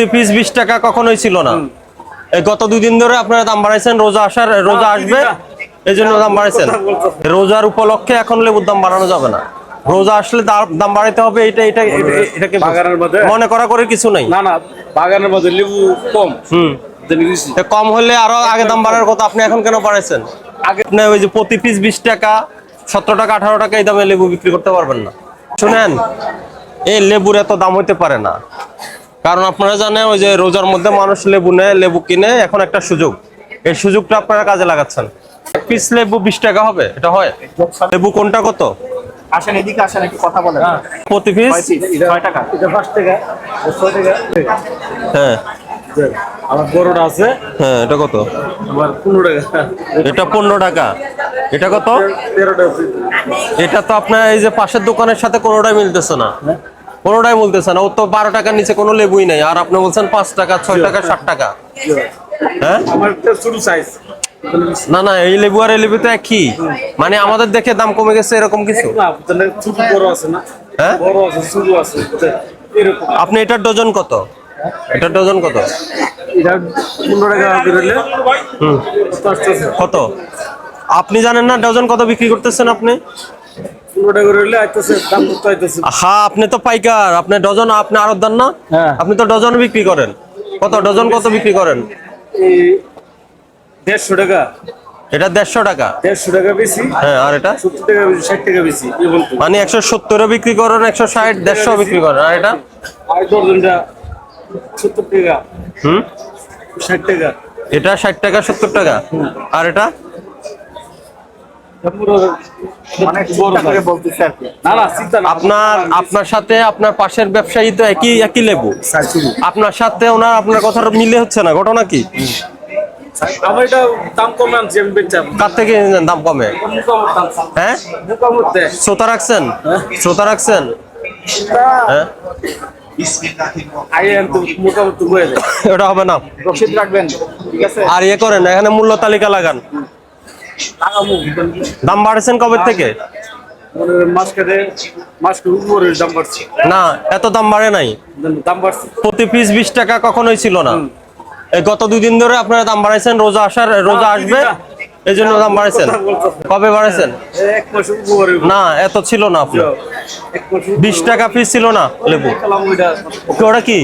প্রতি পিস 20 টাকা কখনোই ছিল না। এই গত 2 দিন ধরে আপনারা দাম বাড়াইছেন, রোজা আসবে এই জন্য দাম বাড়াইছেন। রোজার উপলক্ষে এখন লেবুর দাম বাড়ানো যাবে না, রোজা আসলে দাম বাড়াইতে হবে। এটাকে মনে করা করে কিছু নাই। না না, বাগানের মধ্যে লেবু কম। কম হলে আরো আগে দাম বাড়ার কথা, আপনি এখন কেন বাড়াইছেন? আগে আপনি ওই যে প্রতি পিস 20 টাকা, 17 টাকা, 18 টাকা এই দামে লেবু বিক্রি করতে পারবেন না। শুনেন, এই লেবুর এত দাম হইতে পারে না, কারণ আপনারা জানেন ওই যে রোজার মধ্যে মানুষ লেবু নেয়, লেবু কিনে। এখন একটা সুযোগ, এই সুযোগটা আপনারা কাজে লাগাচ্ছেন। পিস লেবু 20 টাকা হবে, এটা হয়? লেবু কোনটা কত? আসেন এদিকে, আসেন একটু কথা বলেন। প্রতি পিস 6 টাকা, এটা 5 টাকা, 6 টাকা। হ্যাঁ, আমার বড়টা আছে। হ্যাঁ, এটা কত? আমার 15 টাকা। এটা 15 টাকা। এটা কত? 13 টাকা। এটা তো আপনার এই যে পাশের দোকানের সাথে কোনোটাই মিলতেছে না, কোনোটাই মিলতেছে না। ও তো 12 টাকার নিচে কোনো লেবুই নাই, আর আপনি বলছেন 5 টাকা, 6 টাকা, 60 টাকা। হ্যাঁ, আমার ছোট সাইজ। না না, এই লেবু আর এই লেবু তো একই। মানে আমাদের দেখে দাম কমে গেছে এরকম কিছু? না, ছোট বড় আছে না? হ্যাঁ, বড় আছে, ছোট আছে, এরকম। আপনি এটার ডজন কত? এটার ডজন কত? এটা 15 টাকা দিলে কত আপনি জানেন না? ডজন কত বিক্রি করতেছেন আপনি? 15 টাকা হইলে আইতেছে, দাম কত আইতেছে? হ্যাঁ, আপনি তো পাইকার, আপনি ডজন, আপনি আরত দেন না? হ্যাঁ। আপনি তো ডজন বিক্রি করেন। কত ডজন কত বিক্রি করেন? এই 150 টাকা। এটা 150 টাকা। 150 টাকা বেশি। হ্যাঁ, আর এটা 70 টাকা বেশি, 60 টাকা বেশি। মানে 170 বিক্রি করেন, 160, 150 বিক্রি করেন। আর এটা আর দর্জনটা 70 টাকা, 60 টাকা। এটা 60 টাকা, 70 টাকা। আর এটা অনেক বড় করে বলতেছে আর কি। না না, চিন্তা না। আপনার সাথে আপনার পাশের ব্যবসায়ী তো একই লেবু, আপনার সাথে আপনার কথা মিলে হচ্ছে না। ঘটনা কি? আমার এটা দাম কমে আনছি আমি, বেচাম। কার থেকে দাম কমে? হ্যাঁ, শ্রোতা রাখছেন, শ্রোতা রাখছেন। হ্যাঁ, মোটামুটি ওটা হবে না। রসিদ রাখবেন, ঠিক আছে? আর ইয়ে করেন, এখানে মূল্য তালিকা লাগান। দাম বাড়েছেন কবে থেকে? মাসকে উপরে দাম বাড়ছে। না, এত দাম বাড়ে নাই। দাম বাড়ছে প্রতি পিস 20 টাকা কখনোই ছিল না। এই গত 2 দিন ধরে আপনারা দাম বাড়াইছেন, রোজা আসবে এই জন্য দাম বাড়াইছেন। কবে বাড়াইছেন? 1 মাস উপরে। না, এত ছিল না। আপনার 1 মাস 20 টাকা পিস ছিল না লেবু। ওটা কি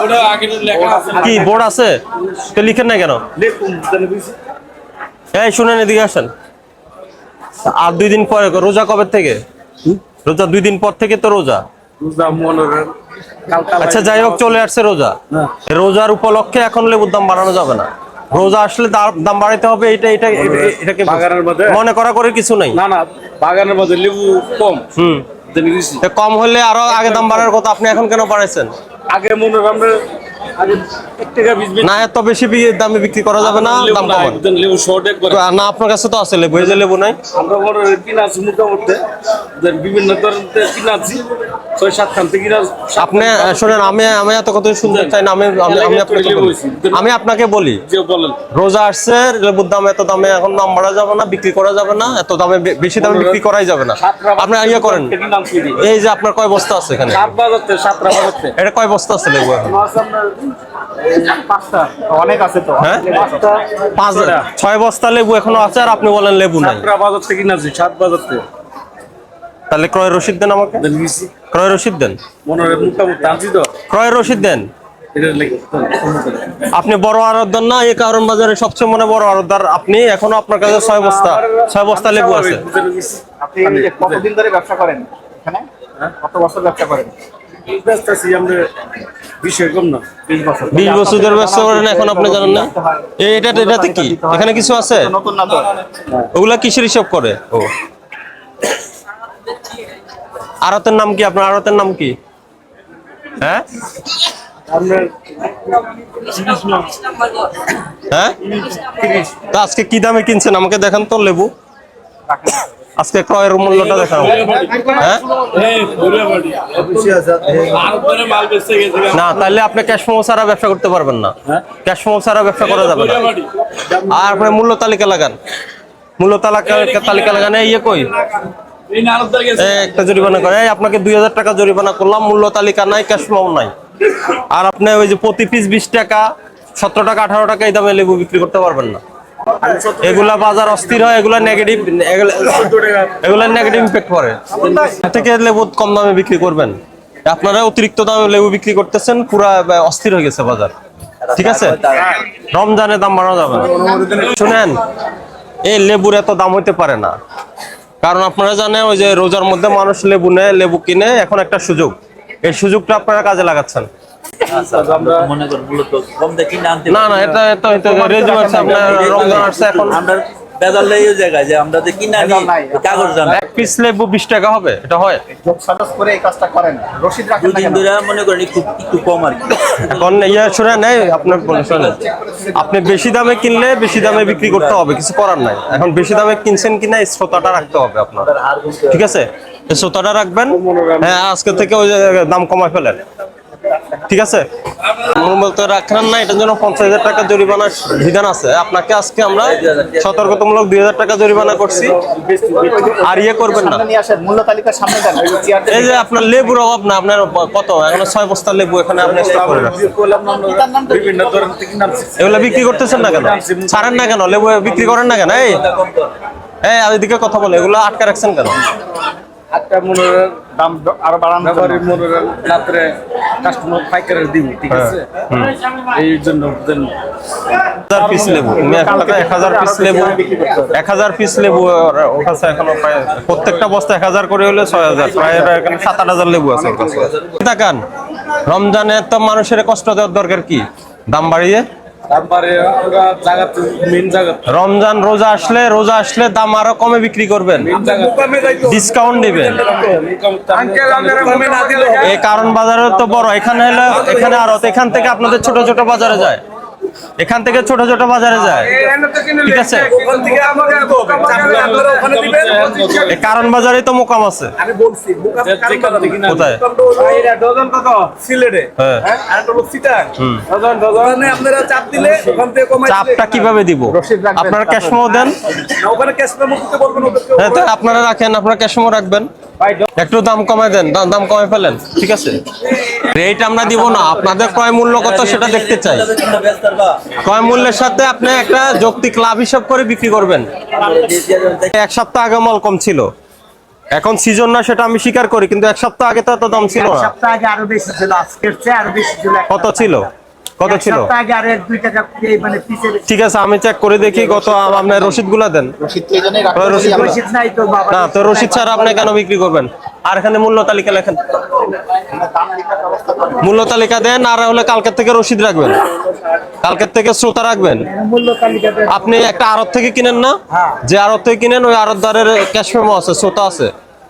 ওটা আগে লেখা আছে। কি বোর্ড আছে তো লিখেন না কেন? দেখুন জানেন বুঝি। এই শুনেন, এদিকে আসেন। আর 2 দিন পরে রোজা কবে থেকে? রোজা 2 দিন পর থেকে তো রোজা। আচ্ছা, যাই হোক, চলে আসছে রোজা। রোজার উপলক্ষে এখন লেবুর দাম বাড়ানো যাবে না, রোজা আসলে দাম বাড়াইতে হবে। এটাকে বাগানের মধ্যে মনে করা করে কিছু নাই। না না, বাগানের মধ্যে লেবু কম। কম হলে আরো আগে দাম বাড়ার কথা, আপনি এখন কেন বাড়াইছেন? আগে মনে হয় আমরা আগে 1 টাকা 20 না, এত বেশি দামে বিক্রি করা যাবে না, দাম কমান। লেবু শর্ট একবার। না, আপনার কাছে তো আছে লেবু, এই যে লেবু নাই। আমরা বড় কিনা আছি মোটামুটি, বিভিন্ন ধরনের কিনা আছি, 6-7 খান থেকে কিনা। আপনি শোনেন, আমি এত কথা শুনতে চাই না। আমি আপনাকে বলি, রোজা আসছে, লেবুর দাম এত দামে এখন দাম বাড়া যাবে না, বিক্রি করা যাবে না, এত দামে বেশি দামে বিক্রি করাই যাবে না। আপনি ইয়ে করেন, এই যে আপনার কয় বস্তা আছে এখানে? 7 বাজাতে 7 বাজাতে এটা কয় বস্তা আছে লেবু এখন? 5টা, অনেক আছে তো। হ্যাঁ, 5টা, 6 বস্তা লেবু এখনো আছে, আর আপনি বলেন লেবু নাই। 7 বাজাতে কিনা আছি, 7 বাজাতে। তাহলে ক্রয় রসিদ দেন আমাকে, ক্রয় রসিদ দেন। মনে হয় মোটামুটি আনছি তো। ক্রয় রসিদ দেন। আপনি বড় আড়তদার না, এই কারণ বাজারে সবচেয়ে বড় আড়তদার আপনি। এখনো আপনার কাছে 6 বস্তা লেবু আছে। আপনি কতদিন ধরে ব্যবসা করেন এখানে? কত বছর ব্যবসা করেন? 20 বছর ধরে ব্যবসা করেন, এখন আপনি জানেন না? এটাতে কি এখানে কিছু আছে? নতুন না তো। ওগুলা কিসের হিসাব করে? ও, আড়তের নাম কি? আপনার আড়তের নাম কি? হ্যাঁ, হ্যাঁ, তো আজকে কি দামে কিনছেন আমাকে দেখান তো লেবু। আজকে ক্রয়ের মূল্যটা দেখান। হ্যাঁ, না, তাহলে আপনি ক্যাশ মেমো ছাড়া ব্যবসা করতে পারবেন না। ক্যাশ মেমো ছাড়া ব্যবসা করা যাবে না। আর আপনি মূল্য তালিকা লাগান, মূল্য তালিকা লাগান। ইয়ে কই একটা জরিমানা করে, আপনাকে 2000 টাকা জরিমানা করলাম, মূল্য তালিকা নাই, ক্যাশ মেমো নাই। আর আপনি ওই যে প্রতি পিস 20 টাকা 17 টাকা 18 টাকা এই দামে লেবু বিক্রি করতে পারবেন না। এগুলা বাজার অস্থির হয়, এগুলা নেগেটিভ, এগুলা নেগেটিভ ইম্প্যাক্ট পড়ে। এর থেকে লেবু কম দামে বিক্রি করবেন। আপনারা অতিরিক্ত দামে লেবু বিক্রি করতেছেন, পুরা অস্থির হয়ে গেছে বাজার। ঠিক আছে, রমজানে দাম বাড়ানো যাবে না। শুনেন, এই লেবুর এত দাম হইতে পারে না, কারণ আপনারা জানেন ওই যে রোজার মধ্যে মানুষ লেবু নেয়, লেবু কিনে, এখন একটা সুযোগ, এই সুযোগটা আপনারা কাজে লাগাচ্ছেন। মনে কর মূলত কম দেখি না আনতে না না, এটা রেজিম আছে, আপনার রমজান আসছে এখন। আমরা বেজাল এই জায়গায় যে আমরা যে কিনা নি কাগজ জানা এক পিস লেবু 20 টাকা হবে, এটা হয়? যোগ সাজস করে এই কাজটা করেন, রশিদ রাখেন না দুদিন কেন? ধরে মনে করেন একটু কম আর কি। এখন শুনে নেই আপনার শুনেন, আপনি বেশি দামে কিনলে বেশি দামে বিক্রি করতে হবে, কিছু করার নাই। এখন বেশি দামে কিনছেন কিনা এই শ্রোতাটা রাখতে হবে আপনার, ঠিক আছে? এই শ্রোতাটা রাখবেন। হ্যাঁ, আজকে থেকে ওই যে দাম কমায় ফেলেন, ঠিক আছে? বলতে রাখেন না, এটার জন্য 50,000 টাকা জরিমানার বিধান আছে। আপনাকে আজকে আমরা সতর্কতামূলক 2,000 টাকা জরিমানা করছি। আর ইয়ে করবেন না। সামনে নিয়ে আসেন, মূল্য তালিকার সামনে দেন, ওই যে চেয়ারটা এই যে আপনার লেবুর অভাব না, আপনার কত এখন 6 বস্তা লেবু এখানে আপনি স্টক করে রাখছেন। বিভিন্ন ধরনের কিনা আনছি। এগুলা বিক্রি করতেছেন না কেন? ছাড়েন না কেন? লেবু বিক্রি করেন না কেন? এই এদিকে কথা বলে, এগুলো আটকে রাখছেন কেন? একটা মনে দাম আরো বাড়ানো ব্যবহারের মনে রাত্রে কাস্টমার পাইকারের দিব, ঠিক আছে? এই জন্য 1000 পিস লেবু, তুমি এখন 1000 পিস লেবু, 1000 পিস লেবু ওর কাছে এখনো প্রায় প্রত্যেকটা বস্তা 1000 করে হলে 6000, প্রায় এখানে 7-8000 লেবু আছে ওর কাছে। তাকান, রমজানে তো মানুষের কষ্ট দেওয়ার দরকার কি? দাম বাড়িয়ে তারপরে আমরা জায়গাতে মেন জায়গা রমজান রোজা আসলে দাম আরো কমে বিক্রি করবেন, ডিসকাউন্ট দিবেন। এই কারণ বাজারে তো বড়, এখানে হলো, এখানে আরো, এখান থেকে আপনাদের ছোট ছোট বাজারে যায়, এখান থেকে ছোট ছোট বাজারে যায়, ঠিক আছে? এই কারণ বাজারে তো মোকাম আছে। কোথায়? হ্যাঁ, চাপটা কিভাবে দিব? আপনারা ক্যাশমো দেন। হ্যাঁ, তো আপনারা রাখেন, আপনারা ক্যাশমো রাখবেন, একটু দাম কমায় দেন, দাম কমায় ফেলেন, ঠিক আছে? রেট আমরা দিব না, আপনাদের ক্রয় মূল্য কত সেটা দেখতে চাই। ক্রয় মূল্যের সাথে আপনি একটা যৌক্তিক লাভ হিসাব করে বিক্রি করবেন। এক সপ্তাহ আগে মাল কম ছিল, এখন সিজন না সেটা আমি স্বীকার করি, কিন্তু এক সপ্তাহ আগে তো এত দাম ছিল না। সপ্তাহ আগে আরো বেশি ছিল, আজকের চেয়ে আরো বেশি ছিল। কত ছিল? কত ছিল? সপ্তাহ আগে আরো 1-2 টাকা মানে পিছে বেশি। ঠিক আছে, আমি চেক করে দেখি কত। আপনার রসিদ গুলা দেন। রশিদ তো এই জন্যই রাখতে রশিদ বলি, রশিদ নাই তো বাবা। না তো রসিদ ছাড়া আপনি কেন বিক্রি করবেন? আর এখানে মূল্য তালিকা লেখেন, দাম লেখার ব্যবস্থা করেন। মূল্য তালিকা দেন। আর হলে কালকের থেকে রসিদ রাখবেন, কালকের থেকে শ্রোতা রাখবেন। মূল্য তালিকাতে আপনি একটা আড়ত থেকে কিনেন না, যে আড়ত থেকে কিনেন ওই আড়তদারের ক্যাশ মেমো আছে, শ্রোতা আছে,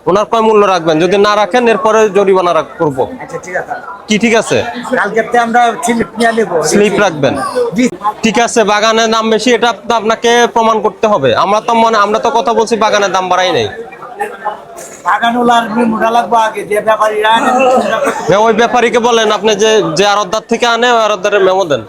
ওনার কয় মূল্য রাখবেন। যদি না রাখেন এরপরে জরিমানা করবো। আচ্ছা ঠিক আছে, কি ঠিক আছে? কালকেতে আমরা স্লিপ নিয়ে নেব, স্লিপ রাখবেন, ঠিক আছে? বাগানের দাম বেশি, এটা আপনাকে প্রমাণ করতে হবে। আমরা তো কথা বলছি, বাগানের দাম বাড়াই নাই। বাগানওয়ালার মেমোটা লাগবে আগে, যে ব্যাপারীরা আনে ওই ব্যাপারীকে বলেন, আপনি যে আড়তদার থেকে আনে ওই আড়তদারের মেমো দেন।